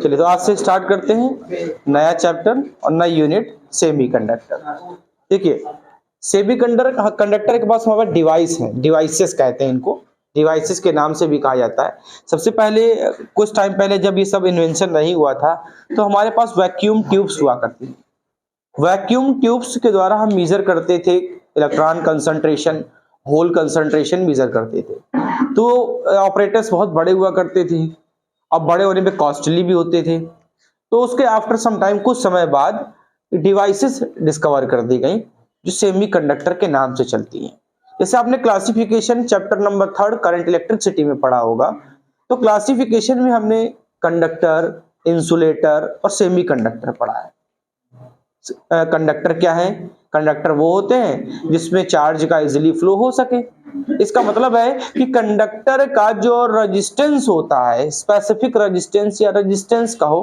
चलिए तो आज से स्टार्ट करते हैं नया चैप्टर और नई यूनिट सेमीकंडक्टर। देखिए सेमीकंडक्टर के पास हमारे डिवाइस हैं, डिवाइसेस कहते हैं इनको, डिवाइसेस के नाम से भी कहा जाता है। सबसे पहले कुछ टाइम पहले जब ये सब इन्वेंशन नहीं हुआ था तो हमारे पास वैक्यूम ट्यूब्स हुआ करती थी। वैक्यूम ट्यूब्स के द्वारा हम मेजर करते थे electron concentration, hole concentration measure करते थे। तो ऑपरेटर्स बहुत बड़े हुआ करते थे, अब बड़े होने पे कॉस्टली भी होते थे। तो उसके आफ्टर सम टाइम, कुछ समय बाद डिवाइसेस डिस्कवर कर दी गई जो सेमीकंडक्टर के नाम से चलती हैं। जैसे आपने classification chapter number 3 current electricity में पढ़ा होगा, तो क्लासिफिकेशन में हमने कंडक्टर, इंसुलेटर और सेमीकंडक्टर पढ़ा है। कंडक्टर क्या है? कंडक्टर वो होते हैं जिसमें चार्ज का इजीली फ्लो हो सके। इसका मतलब है कि कंडक्टर का जो रेजिस्टेंस होता है, स्पेसिफिक रेजिस्टेंस या रेजिस्टेंस कहो,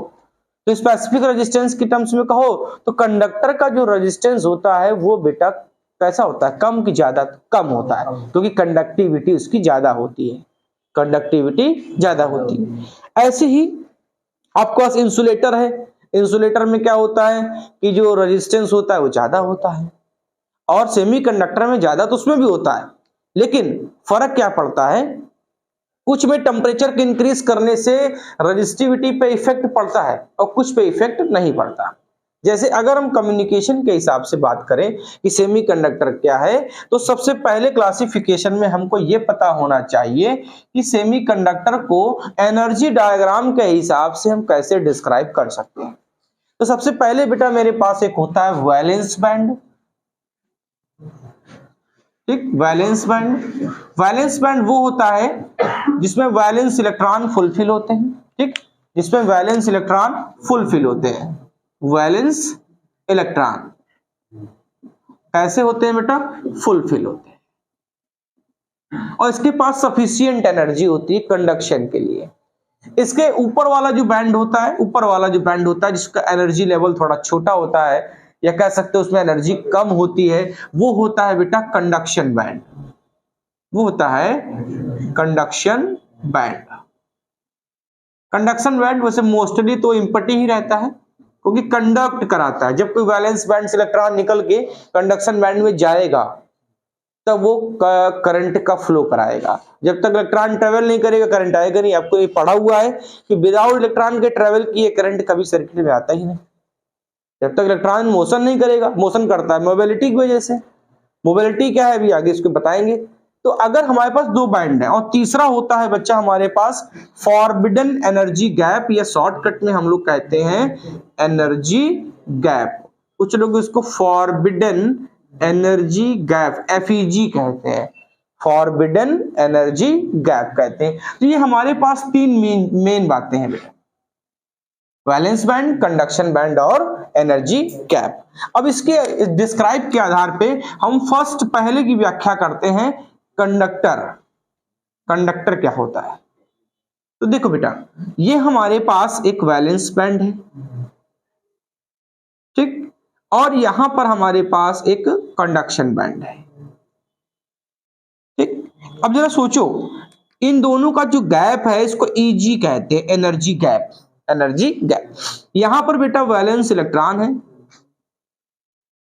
तो स्पेसिफिक रेजिस्टेंस की टर्म्स में कहो तो कंडक्टर का जो रेजिस्टेंस होता है वो बेटा कैसा होता है? कम की ज्यादा? कम होता है, क्योंकि कंडक्टिविटी उसकी ज्यादा होती है, कंडक्टिविटी ज्यादा होती है। ऐसे ही आपके पास इंसुलेटर है, इंसुलेटर में क्या होता है कि जो रेजिस्टेंस होता है वो ज्यादा होता है, और सेमीकंडक्टर में ज्यादा तो उसमें भी होता है, लेकिन फर्क क्या पड़ता है? कुछ में टेम्परेचर के इंक्रीज करने से रेजिस्टिविटी पे इफेक्ट पड़ता है और कुछ पे इफेक्ट नहीं पड़ता। जैसे अगर हम कम्युनिकेशन के हिसाब से बात करें कि सेमीकंडक्टर क्या है, तो सबसे पहले क्लासिफिकेशन में हमको ये पता होना चाहिए कि सेमीकंडक्टर को एनर्जी डायग्राम के हिसाब से हम कैसे डिस्क्राइब कर सकते हैं। तो सबसे पहले बेटा मेरे पास एक होता है वैलेंस बैंड, ठीक, वैलेंस बैंड। वैलेंस बैंड वो होता है जिसमें वैलेंस इलेक्ट्रॉन फुलफिल होते हैं, ठीक, जिसमें वैलेंस इलेक्ट्रॉन फुलफिल होते हैं। वैलेंस इलेक्ट्रॉन कैसे होते हैं बेटा? फुलफिल होते हैं, और इसके पास सफिशिएंट एनर्जी होती है कंडक्शन के लिए। इसके ऊपर वाला जो बैंड होता है, ऊपर वाला जो बैंड होता है जिसका एनर्जी लेवल थोड़ा छोटा होता है, या कह सकते हो उसमें एनर्जी कम होती है, वो होता है बेटा कंडक्शन बैंड। वो होता है कंडक्शन बैंड। कंडक्शन बैंड वैसे मोस्टली तो एम्प्टी ही रहता है, क्योंकि कंडक्ट कराता है। जब कोई वैलेंस बैंड से इलेक्ट्रॉन निकल के कंडक्शन बैंड में जाएगा तब वो करंट का फ्लो कराएगा। जब तक इलेक्ट्रॉन ट्रेवल नहीं करेगा करंट आएगा नहीं। आपको ये पढ़ा हुआ है कि विदाउट इलेक्ट्रॉन के ट्रेवल किए करंट कभी सर्किट में आता ही नहीं। जब तक इलेक्ट्रॉन मोशन नहीं करेगा, मोशन करता है मोबिलिटी की वजह से। मोबिलिटी क्या है अभी आगे इसको बताएंगे। तो अगर हमारे पास दो बैंड है और तीसरा होता है बच्चा हमारे पास फॉरबिडन एनर्जी गैप, या शॉर्टकट में हम लोग कहते हैं एनर्जी गैप। कुछ लोग इसको फॉरबिडन एनर्जी गैप, FEG कहते हैं, फॉरबिडन एनर्जी गैप कहते हैं। तो ये हमारे पास तीन मेन बातें हैं बेटा, वैलेंस बैंड, कंडक्शन बैंड और एनर्जी गैप। अब इसके डिस्क्राइब के आधार पे हम फर्स्ट पहले की व्याख्या करते हैं कंडक्टर। कंडक्टर क्या होता है? तो देखो बेटा, ये हमारे पास एक वैलेंस बैंड है, ठीक, और यहां पर हमारे पास एक कंडक्शन बैंड है, ठीक। अब जरा सोचो, इन दोनों का जो गैप है इसको EG कहते हैं, एनर्जी गैप, एनर्जी गैप। यहां पर बेटा वैलेंस इलेक्ट्रॉन है,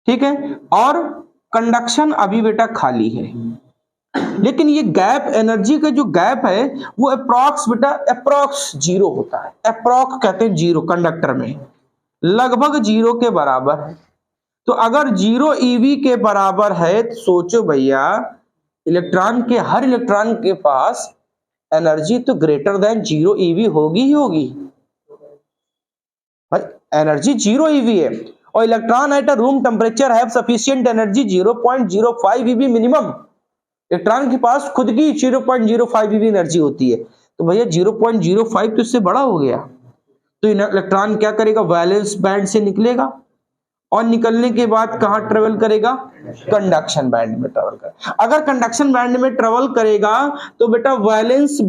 ठीक है, और कंडक्शन अभी बेटा खाली है, लेकिन ये गैप, एनर्जी का जो गैप है वो अप्रॉक्स बेटा अप्रॉक्स जीरो होता है। अप्रॉक्स कहते हैं जीरो, कंडक्टर में लगभग जीरो के बराबर है। तो अगर 0 EV के बराबर है तो सोचो भैया, इलेक्ट्रॉन के, हर इलेक्ट्रॉन के पास एनर्जी तो ग्रेटर देन 0 EV होगी ही होगी भाई। एनर्जी 0 EV है और electron at a room temperature have sufficient energy 0.05 EV minimum. Electron के पास खुद की 0.05 EV एनर्जी होती है, तो भैया 0.05 तो इससे बड़ा हो गया। तो इलेक्ट्रॉन क्या करेगा? वैलेंस बैंड से निकलेगा और निकलने के बाद कहां ट्रेवल करेगा? कंडक्शन बैंड में ट्रेवल करेगा। अगर कंडक्शन बैंड में ट्रेवल करेगा तो बेटा वैलेंस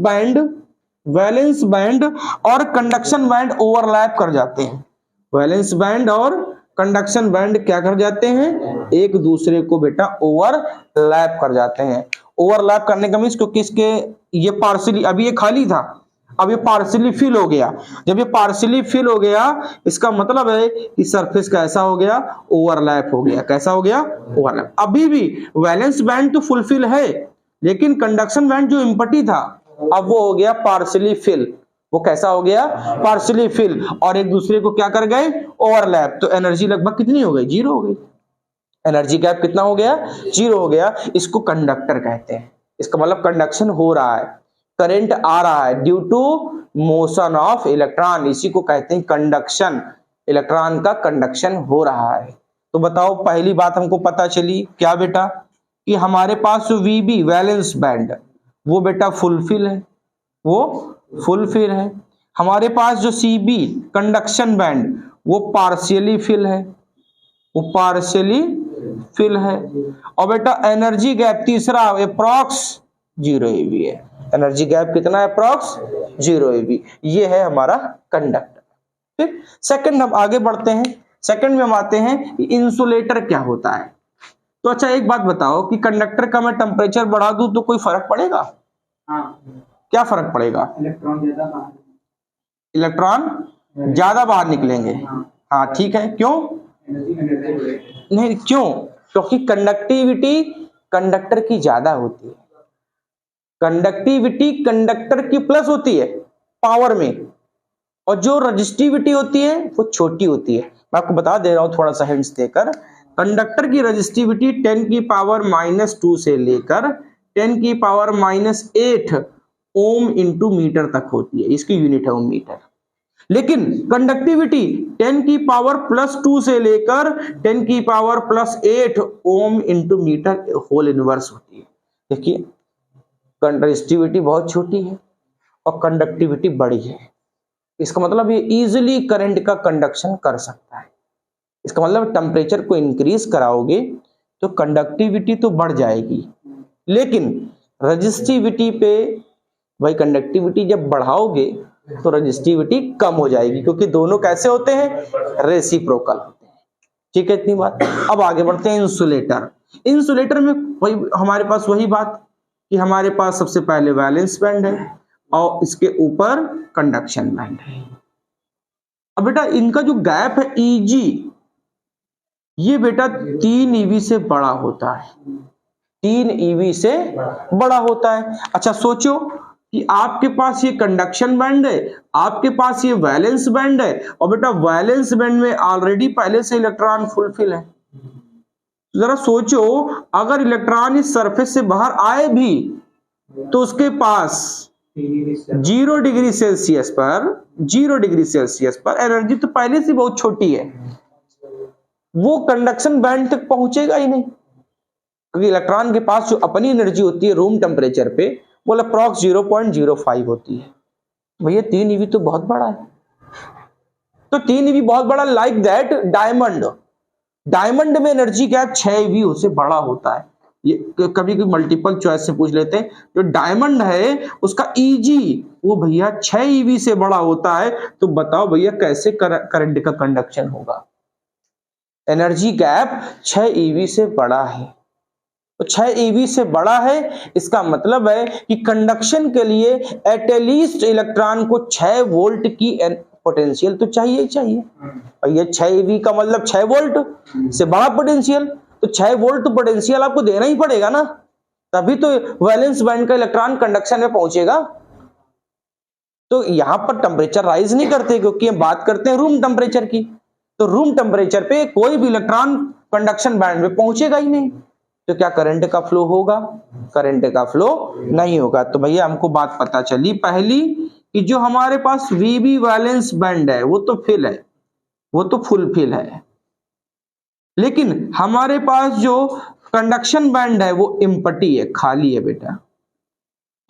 बैंड और कंडक्शन बैंड ओवरलैप कर जाते हैं। वैलेंस बैंड और कंडक्शन बैंड क्या कर जाते हैं? एक दूसरे को बेटा ओवरलैप कर जाते हैं। ओवरलैप करने का मींस, क्योंकि इसके ये पार्शियली, अभी ये खाली था, अब ये पार्शियली फिल हो गया। जब ये पार्शियली फिल हो गया इसका मतलब है कि सरफेस कैसा हो गया, ओवरलैप हो गया। कैसा हो गया, ओवरलैप। अभी भी वैलेंस बैंड तो फुलफिल है, लेकिन कंडक्शन बैंड जो एम्प्टी था अब वो हो गया पार्शियली फिल। वो कैसा हो गया, पार्शियली फिल, और एक दूसरे को क्या कर गए, ओवरलैप। तो एनर्जी लगभग कितनी हो गई, जीरो हो गई। एनर्जी गैप कितना हो गया, जीरो हो गया। इसको कंडक्टर कहते हैं। इसका मतलब कंडक्शन हो रहा है, करंट आ रहा है due to motion of electron, इसी को कहते हैं कंडक्शन। इलेक्ट्रॉन का कंडक्शन हो रहा है। तो बताओ, पहली बात हमको पता चली क्या बेटा, कि हमारे पास जो वीबी वैलेंस बैंड वो बेटा फुलफिल है, वो फुलफिल है। हमारे पास जो सीबी कंडक्शन बैंड वो पार्शियली फिल है, वो पार्शियली फिल है। और बेटा एनर्जी गैप तीसरा अप्रॉक्स 0 eV है। एनर्जी गैप कितना है, अप्रॉक्स 0 eV। ये है हमारा कंडक्टर। फिर सेकंड हम आगे बढ़ते हैं। सेकंड में हम आते हैं कि इंसुलेटर क्या होता है। तो अच्छा एक बात बताओ कि कंडक्टर का मैं टेम्परेचर बढ़ा दूं तो कोई फर्क पड़ेगा? हाँ। क्या फर्क पड़ेगा? इलेक्ट्रॉन ज्यादा बाहर निकलेंगे। हाँ ठीक है, क्यों नहीं, क्यों? क्योंकि कंडक्टिविटी कंडक्टर की ज्यादा होती है। कंडक्टिविटी कंडक्टर की प्लस होती है पावर में, और जो रजिस्टिविटी होती है वो छोटी होती है। मैं आपको बता दे रहा हूं थोड़ा सा हिंट्स देकर। कंडक्टर की रजिस्टिविटी 10 की पावर -2 से लेकर 10 की पावर -8 ओम इंटू मीटर तक होती है। इसकी यूनिट है ओम मीटर। लेकिन कंडक्टिविटी 10 की पावर +2 से लेकर 10 की power +8 ohm into metre whole inverse होती है। देखिए रजिस्टिविटी बहुत छोटी है और कंडक्टिविटी बड़ी है। इसका मतलब ये इजीली करंट का कंडक्शन कर सकता है। इसका मतलब टेम्परेचर को इंक्रीज कराओगे तो कंडक्टिविटी तो बढ़ जाएगी, लेकिन रजिस्टिविटी पे भाई कंडक्टिविटी जब बढ़ाओगे तो रजिस्टिविटी कम हो जाएगी, क्योंकि दोनों कैसे होते हैं, रेसिप्रोकल होते हैं। ठीक है, इतनी बात। अब आगे बढ़ते हैं इंसुलेटर। इंसुलेटर में वही हमारे पास वही बात कि हमारे पास सबसे पहले वैलेंस बैंड है और इसके ऊपर कंडक्शन बैंड है। अब बेटा इनका जो गैप है Eg, ये बेटा 3 eV से बड़ा होता है। 3 eV से बड़ा होता है। अच्छा सोचो कि आपके पास ये कंडक्शन बैंड है, आपके पास ये वैलेंस बैंड है, और बेटा वैलेंस बैंड में ऑलरेडी पहले से इलेक्ट्रॉन फुलफिल है। जरा सोचो अगर इलेक्ट्रॉन इस सरफेस से बाहर आए भी तो उसके पास 0 डिग्री सेल्सियस पर एनर्जी तो पहले से बहुत छोटी है, वो कंडक्शन बैंड तक पहुंचेगा ही नहीं, क्योंकि इलेक्ट्रॉन के पास जो अपनी एनर्जी होती है रूम टेम्परेचर पे वो अप्रॉक्स 0.05 होती है। भैया 3 eV तो बहुत बड़ा है। तो 3 eV बहुत बड़ा। लाइक दैट डायमंड में एनर्जी गैप 6 eV से बड़ा होता है। ये कभी कभी मल्टीपल चॉइस से पूछ लेते हैं। जो डायमंड है उसका Eg वो भैया 6 eV से बड़ा होता है। तो बताओ भैया कैसे करंट का कंडक्शन होगा? एनर्जी गैप 6 eV से बड़ा है। तो 6 eV से बड़ा है, इसका मतलब है कि कंडक्शन के लिए एटलीस्ट इलेक्ट्रॉन को 6 वोल्ट की पोटेंशियल तो चाहिए ही चाहिए। और ये 6 eV का मतलब 6 वोल्ट से बड़ा पोटेंशियल, तो 6 वोल्ट पोटेंशियल आपको देना ही पड़ेगा ना, तभी तो वैलेंस बैंड का इलेक्ट्रॉन कंडक्शन में पहुंचेगा। तो यहां पर टेम्परेचर राइज नहीं करते, क्योंकि हम बात करते हैं रूम टेम्परेचर की। तो रूम टेम्परेचर पे कोई भी इलेक्ट्रॉन कंडक्शन बैंड में पहुंचेगा ही नहीं, तो क्या करंट का फ्लो होगा? करंट का फ्लो नहीं होगा। तो भैया हमको बात पता चली पहली कि जो हमारे पास वीबी वैलेंस बैंड है वो तो फिल है, वो तो फुलफिल है, लेकिन हमारे पास जो कंडक्शन बैंड है वो एम्प्टी है, खाली है बेटा।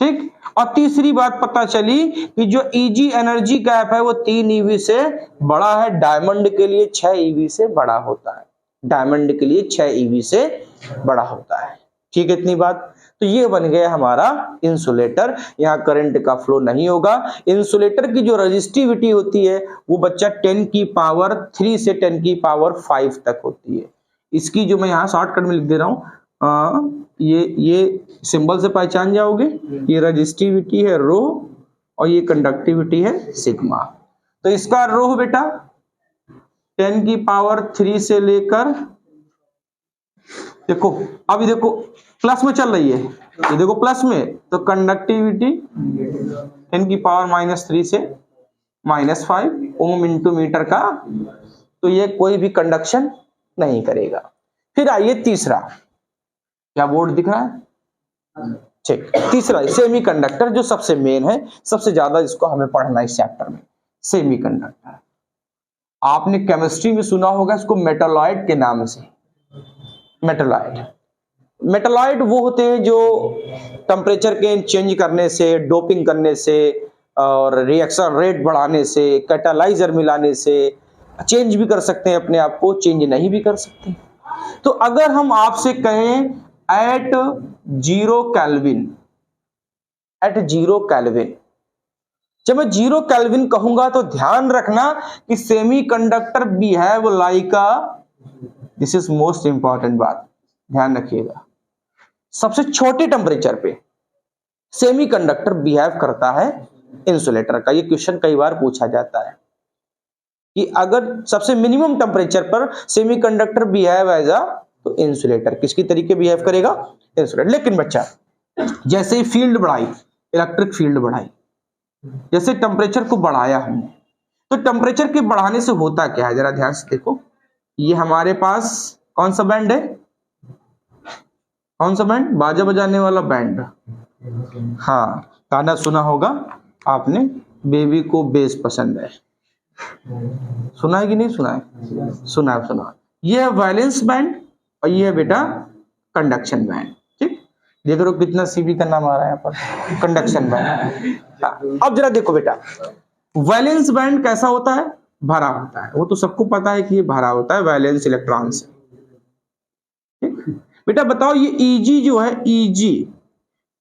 ठीक। और तीसरी बात पता चली कि जो Eg एनर्जी गैप है वो 3 eV से बड़ा है, डायमंड के लिए 6 eV से बड़ा होता है। डायमंड के लिए 6 eV से बड़ा होता है। ठीक है, इतनी बात। तो ये बन गया हमारा इंसुलेटर। यहाँ करंट का फ्लो नहीं होगा। इंसुलेटर की जो रेजिस्टिविटी होती है वो बच्चा 10 की पावर 3 से 10 की पावर 5 तक होती है। इसकी जो मैं यहाँ शॉर्टकट में लिख दे रहा हूँ, ये सिंबल से पहचान जाओगे। ये रेजिस्टिविटी है रो, और ये कंडक्टिविटी है सिग्मा। तो इसका रो बेटा 10 की पावर 3 से लेकर, देखो अभी देखो प्लस में चल रही है, ये देखो प्लस में, तो कंडक्टिविटी 10 की पावर -3 से -5 ओम इंटू मीटर का, तो ये कोई भी कंडक्शन नहीं करेगा। फिर आइए तीसरा, क्या बोर्ड दिख रहा है, ठीक। तीसरा सेमीकंडक्टर, जो सबसे मेन है, सबसे ज्यादा इसको हमें पढ़ना है इस चैप्टर में। सेमीकंडक्टर आपने केमिस्ट्री में सुना होगा इसको मेटालॉइड के नाम से। मेटालॉइड वो होते हैं जो टेम्परेचर के चेंज करने से, डोपिंग करने से और रिएक्शन रेट बढ़ाने से, कैटालाइजर मिलाने से चेंज भी कर सकते हैं अपने आप को, चेंज नहीं भी कर सकते। तो अगर हम आपसे कहें एट 0 केल्विन, जब मैं 0 केल्विन कहूंगा तो ध्यान रखना कि semiconductor behave like a, this is most important बात, ध्यान रखिएगा। सबसे छोटे टेम्परेचर पे सेमीकंडक्टर बिहेव करता है इंसुलेटर का। ये क्वेश्चन कई बार पूछा जाता है कि अगर सबसे मिनिमम टेम्परेचर पर सेमीकंडक्टर बिहेव एज अ, तो इंसुलेटर किसकी तरीके बिहेव करेगा, इंसुलेटर। लेकिन बच्चा जैसे ही फील्ड बढ़ाई, इलेक्ट्रिक फील्ड बढ़ाई, जैसे टेम्परेचर को बढ़ाया हमने, तो टेम्परेचर के बढ़ाने से होता क्या है, जरा ध्यान से देखो। ये हमारे पास कौन सा बैंड है, कौन सा बैंड, बाजा बजाने वाला बैंड। हाँ, गाना सुना होगा आपने, बेबी को बेस पसंद है, सुना है कि नहीं सुना है, सुना। ये है वैलेंस बैंड और ये है बेटा कंडक्शन बैंड, ठीक। देख रहे हो कितना सीबी का नाम आ रहा है यहाँ पर, कंडक्शन बैंड। अब जरा देखो बेटा, वैलेंस बैंड कैसा होता है, भरा होता है, वो तो सबको पता है कि ये भरा होता है वैलेंस इलेक्ट्रॉन से, ठीक। बेटा बताओ ये Eg जो है, Eg,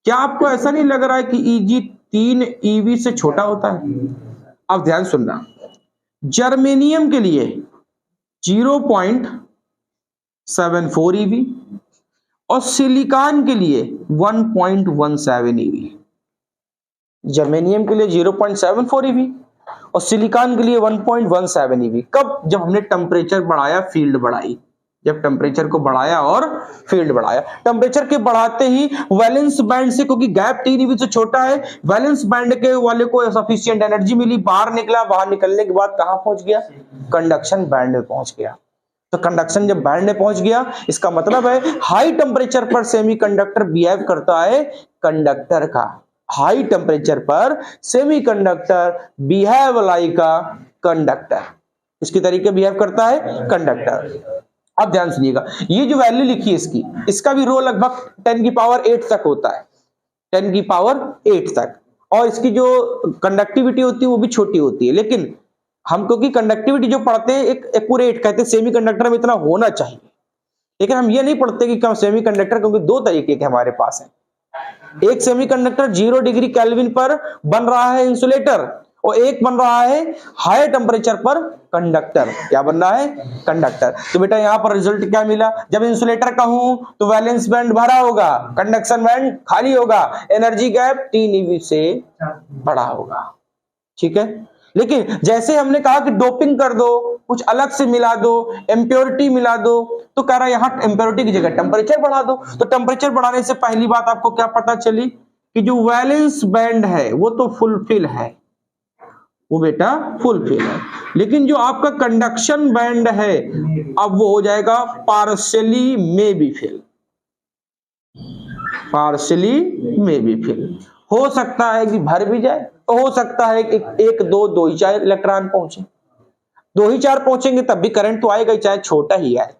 क्या आपको ऐसा नहीं लग रहा है कि Eg 3 eV से छोटा होता है? अब ध्यान सुनना, जर्मेनियम के लिए 0.74 eV और सिलिकॉन के लिए 1.17 eV। जर्मेनियम के लिए 0.74 eV और सिलिकॉन के लिए 1.17 eV। कब? जब हमने टेम्परेचर बढ़ाया, फील्ड बढ़ाई, जब टेम्परेचर को बढ़ाया और फील्ड बढ़ाया। टेम्परेचर के बढ़ाते ही वैलेंस बैंड से, क्योंकि गैप 3 eV से छोटा है, वैलेंस बैंड के वाले को सफिशिएंट एनर्जी मिली, बाहर निकला, बाहर निकलने के बाद कहां पहुंच गया, कंडक्शन बैंड में पहुंच गया। तो कंडक्शन जब बैंड में पहुंच गया, इसका मतलब है हाई टेम्परेचर पर सेमीकंडक्टर बिहेव करता है कंडक्टर का। हाई टेम्परेचर पर semiconductor behave like a conductor, इसकी तरीके बिहेव करता है कंडक्टर। अब ध्यान सुनिएगा, ये जो वैल्यू लिखी है इसकी, इसका भी रो लगभग 10 की पावर 8 तक होता है, 10 की पावर 8 तक, और इसकी जो कंडक्टिविटी होती है वो भी छोटी होती है। लेकिन हम क्योंकि कंडक्टिविटी जो पढ़ते हैं एक एक्यूरेट कहते हैं, सेमीकंडक्टर में इतना होना चाहिए, लेकिन हम ये नहीं पढ़ते कि सेमीकंडक्टर, क्योंकि दो तरीके के हमारे पास है। एक सेमीकंडक्टर 0 डिग्री केल्विन पर बन रहा है इंसुलेटर, और एक बन रहा है हाई टेम्परेचर पर कंडक्टर। क्या बन रहा है, कंडक्टर। तो बेटा यहां पर रिजल्ट क्या मिला, जब इंसुलेटर कहूं तो वैलेंस बैंड भरा होगा, कंडक्शन बैंड खाली होगा, एनर्जी गैप 3 eV से बड़ा होगा, ठीक है। लेकिन जैसे हमने कहा कि डोपिंग कर दो, कुछ अलग से मिला दो, इम्प्योरिटी मिला दो, तो कह रहा है यहां इम्प्योरिटी की जगह टेम्परेचर बढ़ा दो। तो टेम्परेचर बढ़ाने से पहली बात आपको क्या पता चली कि जो वैलेंस बैंड है वो तो फुलफिल है, वो बेटा फुलफिल है, लेकिन जो आपका कंडक्शन बैंड है अब वो हो जाएगा पार्शियली में बी फिल, पार्शियली में बी फिल। हो सकता है कि भर भी जाए, तो हो सकता है कि एक दो ही 4 इलेक्ट्रॉन पहुंचे, 2 ही 4 पहुंचेंगे तब भी करंट तो आएगा ही, चाहे छोटा ही आए,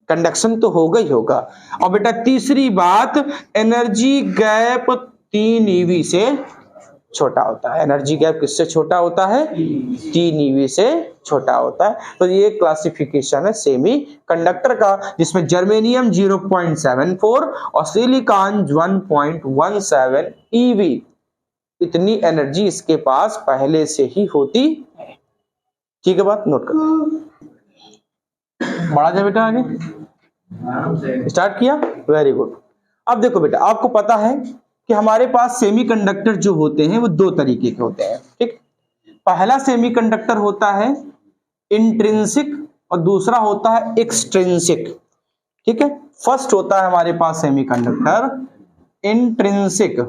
कंडक्शन तो होगा ही होगा। और बेटा तीसरी बात, एनर्जी गैप 3 eV से छोटा होता है। एनर्जी गैप किससे छोटा होता है, 3 eV से छोटा होता है। तो ये क्लासिफिकेशन है सेमी कंडक्टर का, जिसमें जर्मेनियम 0.74 और सिलिकॉन 1.17 eV, इतनी एनर्जी इसके पास पहले से ही होती है, ठीक है। बात नोट कर, बढ़ा जाए बेटा आगे, स्टार्ट किया, वेरी गुड। अब देखो बेटा, आपको पता है कि कि हमारे पास सेमीकंडक्टर जो होते हैं वो दो तरीके के होते हैं, ठीक। पहला सेमीकंडक्टर होता है इंट्रिंसिक और दूसरा होता है एक्सट्रिंसिक, ठीक है। फर्स्ट होता है हमारे पास सेमीकंडक्टर इंट्रिंसिक,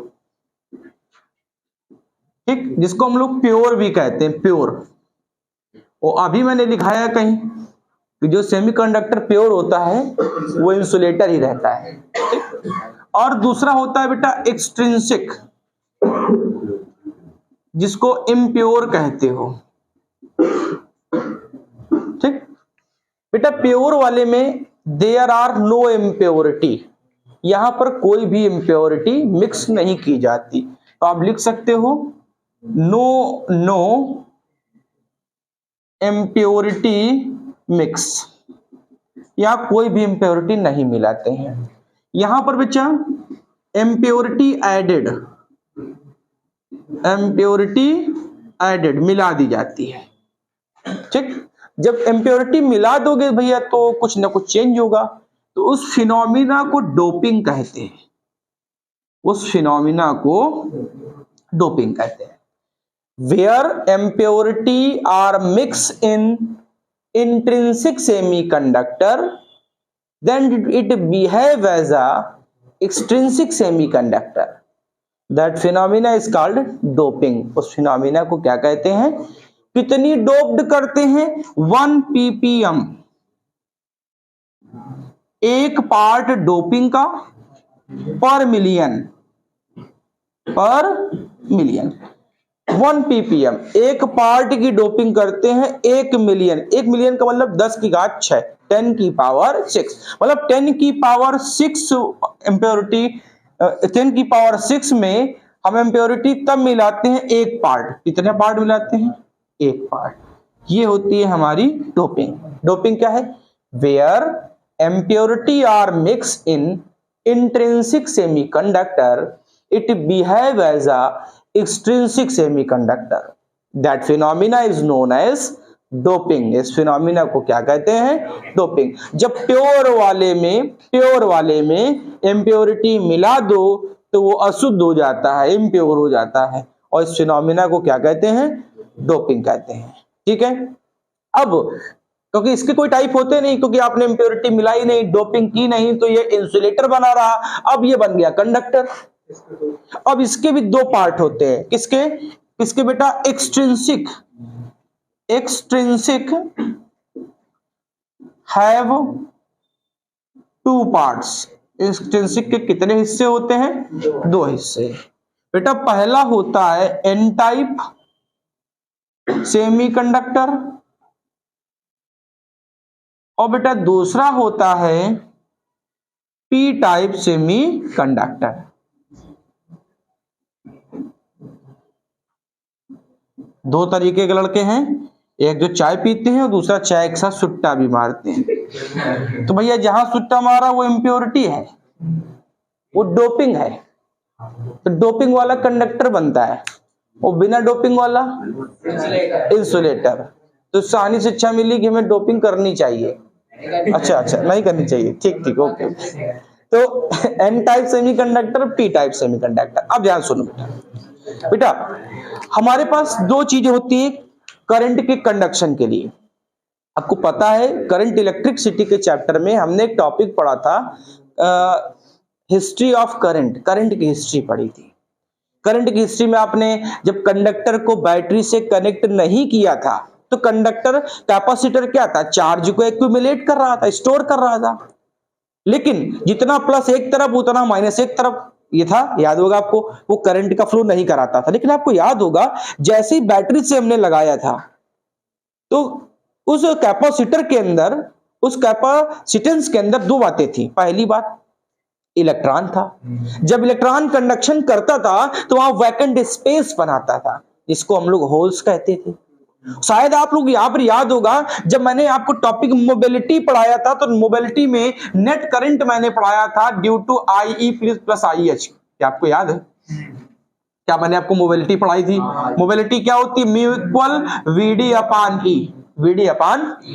ठीक, जिसको हम लोग प्योर भी कहते हैं, प्योर। और अभी मैंने लिखाया कहीं कि जो सेमीकंडक्टर प्योर होता है वो इंसुलेटर ही रहता है, ठीक? और दूसरा होता है बेटा एक्सट्रिंसिक, जिसको इम्प्योर कहते हो, ठीक। बेटा प्योर वाले में देयर आर नो इम्प्योरिटी, यहां पर कोई भी इम्प्योरिटी मिक्स नहीं की जाती। तो आप लिख सकते हो नो इम्प्योरिटी मिक्स, यहां कोई भी इम्प्योरिटी नहीं मिलाते हैं। यहां पर बच्चा इम्प्योरिटी एडेड मिला दी जाती है, ठीक। जब इम्प्योरिटी मिला दोगे भैया तो कुछ ना कुछ चेंज होगा, तो उस फिनोमिना को डोपिंग कहते हैं, उस फिनोमिना को डोपिंग कहते हैं। Where impurity are mixed in intrinsic semiconductor, then it behave as a extrinsic semiconductor. That phenomena is called doping. उस phenomena को क्या कहते हैं? कितनी डोप्ड करते हैं? 1 ppm, एक पार्ट डोपिंग का पर मिलियन 1 ppm, एक पार्ट की डोपिंग करते हैं 1 मिलियन। 1 मिलियन का मतलब 10 की घात 6, 10 की पावर 6, मतलब 10 की पावर 6 इम्प्योरिटी, 10 की पावर 6 में हम इम्प्योरिटी तब मिलाते हैं एक पार्ट। कितने पार्ट मिलाते हैं? एक पार्ट। ये होती है हमारी डोपिंग। डोपिंग क्या है? Where impurity are mix in intrinsic semiconductor, it behave as a extrinsic semiconductor. That phenomena is known as doping. इस phenomena को क्या कहते हैं? डोपिंग। जब प्योर वाले में impurity मिला दो तो वो अशुद्ध हो जाता है, इम्प्योर हो जाता है, और इस phenomena को क्या कहते हैं? डोपिंग कहते हैं, ठीक है। अब क्योंकि इसके कोई टाइप होते नहीं, क्योंकि आपने इम्प्योरिटी मिलाई नहीं, डोपिंग की नहीं, तो ये इंसुलेटर बना रहा, अब ये बन गया कंडक्टर। अब इसके भी दो पार्ट होते हैं। किसके बेटा? Extrinsic have 2 parts. एक्सट्रिंसिक के कितने हिस्से होते हैं? 2 हिस्से। बेटा पहला होता है एन टाइप सेमीकंडक्टर, और बेटा दूसरा होता है पी टाइप सेमीकंडक्टर। दो तरीके के लड़के हैं, एक जो चाय पीते हैं और दूसरा चाय के साथ सुट्टा भी मारते हैं। तो भैया जहां सुट्टा मारा वो इम्प्योरिटी है, वो डोपिंग है, तो डोपिंग वाला कंडक्टर बनता है, और बिना डोपिंग वाला इंसुलेटर। तो सानी से शिक्षा मिली कि हमें डोपिंग करनी चाहिए। अच्छा नहीं करनी चाहिए, ठीक ओके। तो N type semiconductor, P type semiconductor. अब ध्यान सुनो बेटा, हमारे पास 2 चीजें होती है करंट के कंडक्शन के लिए। आपको पता है करंट इलेक्ट्रिसिटी के चैप्टर में हमने एक टॉपिक पढ़ा था, हिस्ट्री ऑफ करंट की हिस्ट्री पढ़ी थी। करंट की हिस्ट्री में आपने जब कंडक्टर को बैटरी से कनेक्ट नहीं किया था तो कंडक्टर कैपेसिटर क्या था? चार्ज को एक्यूमुलेट कर रहा था, स्टोर कर रहा था। लेकिन जितना प्लस एक तरफ उतना माइनस एक तरफ, ये था, याद होगा आपको। वो करंट का फ्लो नहीं कराता था। लेकिन आपको याद होगा जैसे ही बैटरी से हमने लगाया था तो उस कैपेसिटर के अंदर, उस कैपेसिटेंस के अंदर 2 बातें थी। पहली बात इलेक्ट्रॉन था। जब इलेक्ट्रॉन कंडक्शन करता था तो वहां वैकेंट स्पेस बनाता था, जिसको हम लोग होल्स कहते थे। शायद आप लोग यहाँ पर याद होगा जब मैंने आपको टॉपिक मोबिलिटी पढ़ाया था तो मोबिलिटी में नेट करंट मैंने पढ़ाया था due to IE plus IH। क्या आपको याद है? क्या मैंने आपको मोबिलिटी पढ़ाई थी? मोबिलिटी क्या होती है? Mu equal VD upon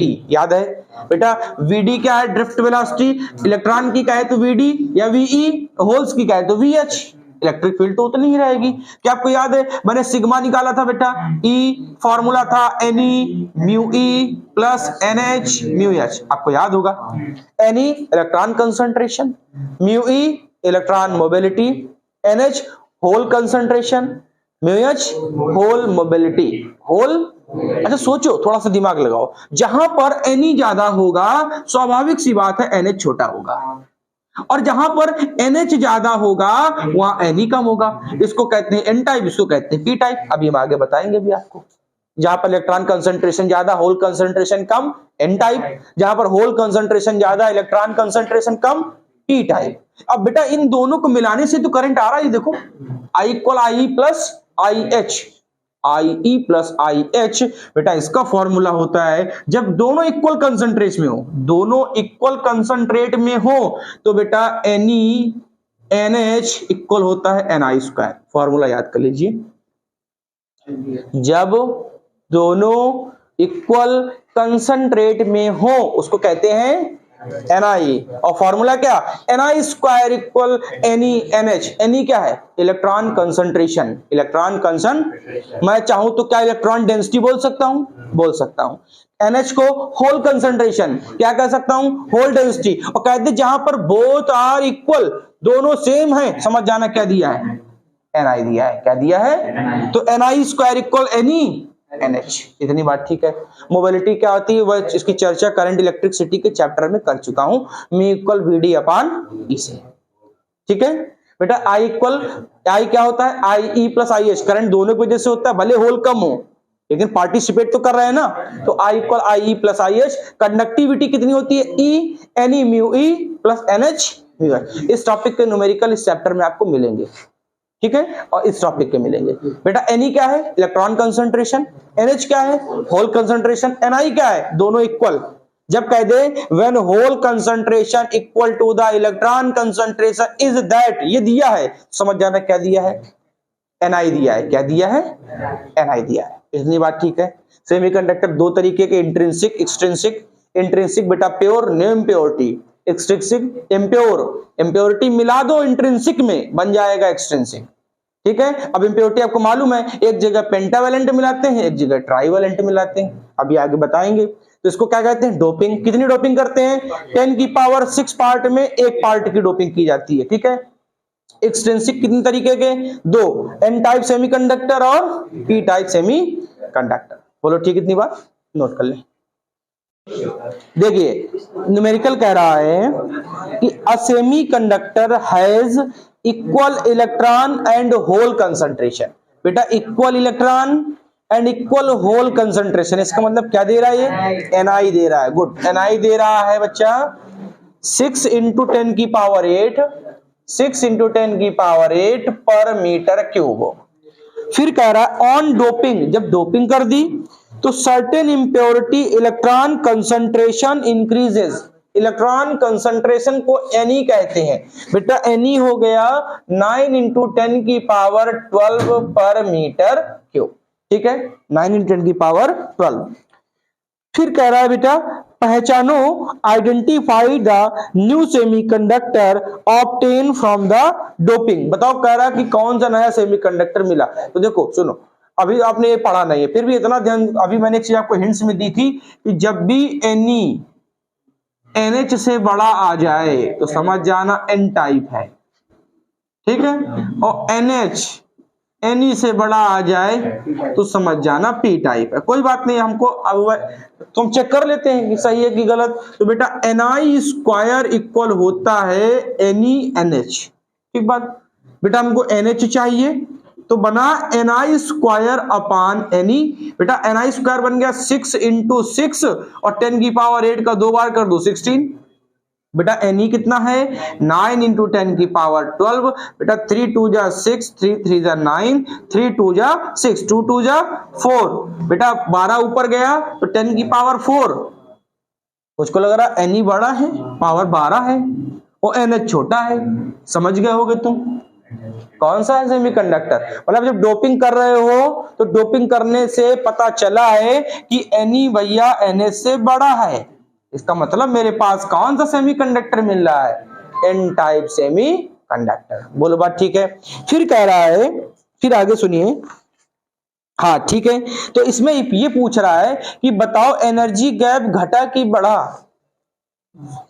E, याद है बेटा? VD क्या है? Drift velocity. इलेक्ट्रॉन की कहे तो VD, या VE, होल्स की कहे तो VH। इलेक्ट्रिक फील्ड तो उतनी ही रहेगी। क्या आपको याद है मैंने सिग्मा निकाला था बेटा, ई फॉर्मूला था NE mu E plus NH mu H, आपको याद होगा। NE electron concentration, mu E electron mobility, NH hole concentration, mu H hole mobility, hole. अच्छा सोचो, थोड़ा सा दिमाग लगाओ, जहां पर एनई ज्यादा होगा स्वाभाविक सी बात है एनएच छोटा होगा, और जहां पर एनएच ज्यादा होगा वहां एनई कम होगा। इसको कहते हैं एन टाइप, इसको कहते हैं पी टाइप। अभी हम आगे बताएंगे भी आपको। जहां पर इलेक्ट्रॉन कंसंट्रेशन ज्यादा होल कंसंट्रेशन कम, एन टाइप। जहां पर होल कंसंट्रेशन ज्यादा इलेक्ट्रॉन कंसंट्रेशन कम, पी टाइप। अब बेटा इन दोनों को मिलाने से तो करंट आ रहा है, देखो I equal I plus I H, I E plus I H. बेटा इसका फॉर्मूला होता है जब दोनों इक्वल कंसंट्रेट में हो, दोनों इक्वल कंसंट्रेट में हो तो बेटा N E N H equal होता है एन आई स्क्वायर। फॉर्मूला याद कर लीजिए, जब दोनों इक्वल कंसंट्रेट में हो उसको कहते हैं एनआई, और फॉर्मूला क्या, N I square equal N E N H. N E क्या है, इलेक्ट्रॉन कंसंट्रेशन, इलेक्ट्रॉन कंसंट्रेशन। मैं चाहूं तो क्या इलेक्ट्रॉन डेंसिटी बोल सकता हूं, बोल सकता हूं। एनएच को होल कंसंट्रेशन क्या कह सकता हूं, होल डेंसिटी। और कहते जहां पर बोथ आर इक्वल, दोनों सेम है, समझ जाना क्या दिया है, एनआई दिया है। क्या दिया है, तो N I square equal N E N H. इतनी बात ठीक है। मोबिलिटी क्या होती है वह इसकी चर्चा करंट इलेक्ट्रिसिटी के चैप्टर में कर चुका हूं, मी इक्वल वीडी अपॉन ई से। ठीक है बेटा, आई इक्वल, आई क्या होता है, I E plus I H. Current दोनों की वजह से होता है, भले होल कम हो लेकिन पार्टिसिपेट तो कर रहे हैं ना। तो I equal I E plus I H. Conductivity कितनी होती है, E N E mu E plus N H mu H. इस टॉपिक के न्यूमेरिकल इस चैप्टर में आपको मिलेंगे, ठीक है, और इस टॉपिक के मिलेंगे। बेटा एनई क्या है, इलेक्ट्रॉन कंसंट्रेशन, एनएच क्या है, होल कंसंट्रेशन, एनआई क्या है, दोनों इक्वल। जब कह दे when hole concentration equal to the electron concentration is that, ये दिया है, समझ जाना क्या दिया है, एनआई दिया है। क्या दिया है, एनआई दिया है। इतनी बात ठीक है। सेमीकंडक्टर दो तरीके के, इंट्रिंसिक एक्सट्रिंसिक। इंट्रिंसिक बेटा pure, no impurity. Extrinsic impure, impurity मिला दो इंट्रिंसिक में बन जाएगा एक्सट्रिंसिक। ठीक है, अब इम्प्योरिटी आपको मालूम है, एक जगह पेंटावेलेंट मिलाते हैं, एक जगह ट्राइवेलेंट मिलाते हैं, अभी आगे बताएंगे। तो इसको क्या कहते हैं, डोपिंग। कितनी डोपिंग करते हैं, 10 की पावर 6 पार्ट में एक पार्ट की डोपिंग की जाती है। ठीक है, एक्सट्रिंसिक कितने तरीके के, दो, एन टाइप सेमीकंडक्टर और पी टाइप सेमीकंडक्टर। बोलो ठीक, इतनी बात नोट कर लें। देखिए न्यूमेरिकल कह रहा है कि a semiconductor has equal electron and hole concentration. बेटा equal electron and equal hole concentration, इसका मतलब क्या दे रहा है, ये एनआई दे रहा है। गुड, एनआई दे रहा है बच्चा 6 इंटू 10 की पावर 8, 6 इंटू 10 की पावर 8 पर मीटर क्यूब। फिर कह रहा है ऑन डोपिंग, जब डोपिंग कर दी तो certain impurity electron concentration increases. Electron concentration को एनई कहते हैं। बेटा एनई हो गया 9 इंटू 10 की पावर 12 पर मीटर क्यूब। ठीक है, 9 इंटू 10 की पावर 12। फिर कह रहा है बेटा पहचानो, identify the new semiconductor obtain from the doping. बताओ, कह रहा है कि कौन सा नया सेमीकंडक्टर मिला। तो देखो सुनो, अभी आपने ये पढ़ा नहीं है, फिर भी इतना ध्यान, अभी मैंने एक चीज आपको हिंट्स में दी थी कि जब भी एनई एनएच से बड़ा आ जाए तो समझ जाना एन टाइप है। ठीक है, और एनएच एनई से बड़ा आ जाए तो समझ जाना पी टाइप है। कोई बात नहीं, हमको अब तुम चेक कर लेते हैं कि सही है कि गलत। तो बेटा एनआई स्क्वायर इक्वल होता है एनई एनएच। ठीक बात, बेटा हमको एनएच चाहिए तो बना एनआई स्क्वायर अपॉन एनई। बेटा एनआई स्क्वायर बन गया 6 इंटू 6 और 10 की पावर 8 का 2 बार कर दो 16। बेटा एनई कितना है, 9 इंटू 10 की पावर 12। बेटा 3 2 जा 6, 3 3 जा 9, 3 2 जा 6, 2 2 जा 4। बेटा 12 ऊपर गया तो 10 की पावर 4। मुझको लग रहा एनई बड़ा है, पावर 12 है, और एनएच छोटा है। समझ गए होगे तुम कौन सा है सेमीकंडक्टर। मतलब जब डोपिंग कर रहे हो तो डोपिंग करने से पता चला है कि एनई भैया एनएच से बड़ा है, इसका मतलब मेरे पास कौन सा सेमीकंडक्टर मिल रहा है, एन टाइप सेमीकंडक्टर। कंडक्टर। बोलो बात ठीक है। फिर कह रहा है, फिर आगे सुनिए, हाँ ठीक है, तो इसमें ये पूछ रहा है कि बताओ एनर्जी गैप घटा कि बढ़ा।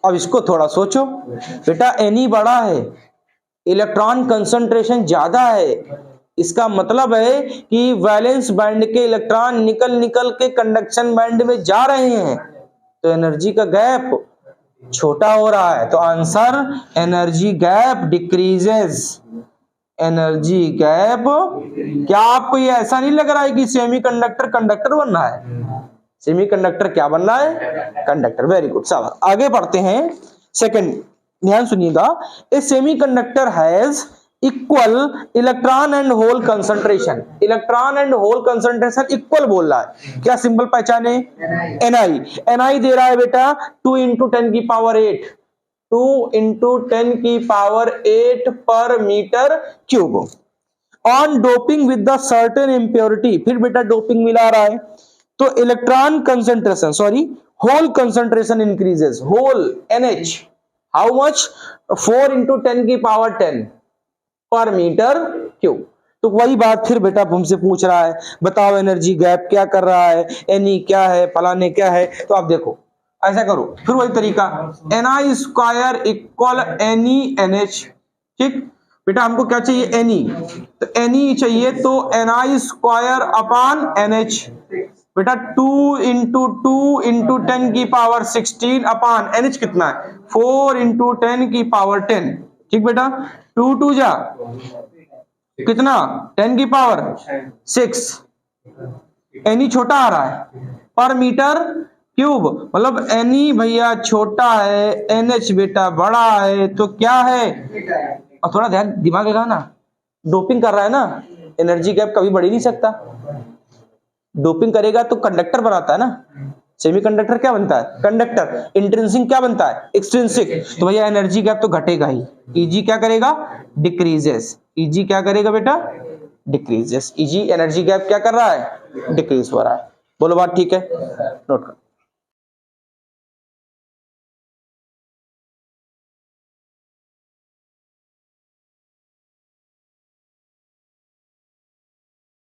अब इसको थोड़ा सोचो बेटा, एनी बड़ा है, इलेक्ट्रॉन कंसंट्रेशन ज्यादा है, इसका मतलब है कि वैलेंस बैंड के इलेक्ट्रॉन निकल निकल के कंडक्शन बैंड में जा रहे हैं, तो एनर्जी का गैप छोटा हो रहा है। तो answer energy gap decreases. Energy gap, क्या आपको ये ऐसा नहीं लग रहा है कि सेमीकंडक्टर कंडक्टर बनना है? सेमीकंडक्टर क्या बनना है? कंडक्टर। वेरी गुड, सब आगे बढ़ते हैं। सेकंड, ध्यान सुनिएगा, a semiconductor has equal electron and hole concentration. Electron and hole concentration equal बोल रहा है, क्या सिंबल पहचाने? एनआई। एनआई दे रहा है बेटा 2 × 10 की पावर 8, 2 × 10 की पावर 8 पर metre cube. On doping with the certain impurity, फिर बेटा डोपिंग मिला रहा है तो electron concentration, sorry hole concentration increases. Hole NH how much? 4 × 10 की पावर 10 पर मीटर क्यूब। तो वही बात फिर बेटा हमसे पूछ रहा है, बताओ एनर्जी गैप क्या कर रहा है, एनी क्या है, फलाने क्या है। तो आप देखो ऐसा करो, फिर वही तरीका, NI square equal any NH। ठीक बेटा, हमको क्या चाहिए? एनी, तो एनी चाहिए तो NI स्क्वायर अपान NH। बेटा 2 × 2 × 10 की पावर 16 अपान NH कितना है? 4 × 10 की पावर 10। ठीक बेटा, 2 2 जा कितना? 10 की पावर 6। एनी छोटा आ रहा है पर मीटर क्यूब, मतलब एनी भैया छोटा है, NH बेटा बड़ा है, तो क्या है? और थोड़ा ध्यान दिमाग लगा ना, डोपिंग कर रहा है ना, एनर्जी गैप कभी बढ़ ही नहीं सकता। डोपिंग करेगा तो कंडक्टर बनाता है ना, सेमीकंडक्टर क्या बनता है? कंडक्टर। इंट्रिंसिक क्या बनता है? एक्सट्रिंसिक। तो भैया एनर्जी गैप तो घटेगा ही। Eg क्या करेगा? डिक्रीजेस। Eg क्या करेगा बेटा? डिक्रीजेस। Eg एनर्जी गैप क्या कर रहा है? डिक्रीज हो रहा है। बोलो बात ठीक है, नोट कर।